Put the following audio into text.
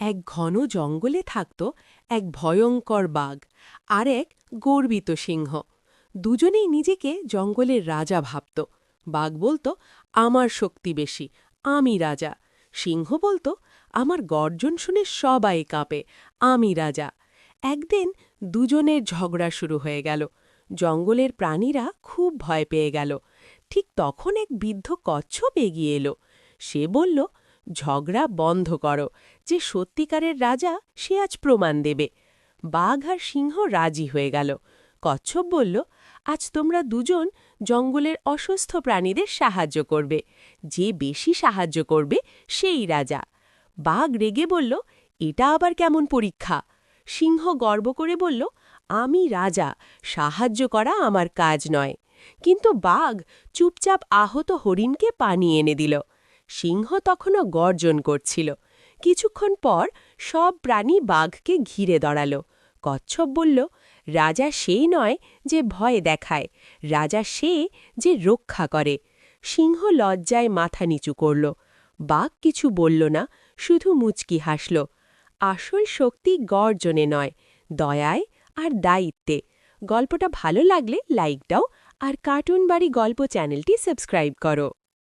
এক ঘন জঙ্গলে থাকত এক ভয়ঙ্কর বাঘ আর এক গর্বিত সিংহ। দুজনেই নিজেকে জঙ্গলের রাজা ভাবত। বাঘ বলতো, আমার শক্তি বেশি, আমি রাজা। সিংহ বলতো, আমার গর্জন শুনে সবাই কাঁপে, আমি রাজা। একদিন দুজনের ঝগড়া শুরু হয়ে গেল। জঙ্গলের প্রাণীরা খুব ভয় পেয়ে গেল। ঠিক তখন এক বৃদ্ধ কচ্ছপ এগিয়ে এলো। সে বলল, ঝগড়া বন্ধ করো, যে সত্যিকারের রাজা সে আজ প্রমাণ দেবে। বাঘ আর সিংহ রাজি হয়ে গেল। কচ্ছপ বলল, আজ তোমরা দুজন জঙ্গলের অসুস্থ প্রাণীদের সাহায্য করবে, যে বেশি সাহায্য করবে সেই রাজা। বাঘ রেগে বলল, এটা আবার কেমন পরীক্ষা? সিংহ গর্ব করে বলল, আমি রাজা, সাহায্য করা আমার কাজ নয়। কিন্তু বাঘ চুপচাপ আহত হরিণকে পানি এনে দিল। সিংহ তখনও গর্জন করছিল। কিছুক্ষণ পর সব প্রাণী বাঘকে ঘিরে দাঁড়াল। কচ্ছপ বলল, রাজা সেই নয় যে ভয় দেখায়, রাজা সে যে রক্ষা করে। সিংহ লজ্জায় মাথা নিচু করল। বাঘ কিছু বলল না, শুধু মুচকি হাসল। আসল শক্তি গর্জনে নয়, দয়ায় আর দায়িত্বে। গল্পটা ভালো লাগলে লাইক দাও আর কার্টুন বাড়ি গল্প চ্যানেলটি সাবস্ক্রাইব করো।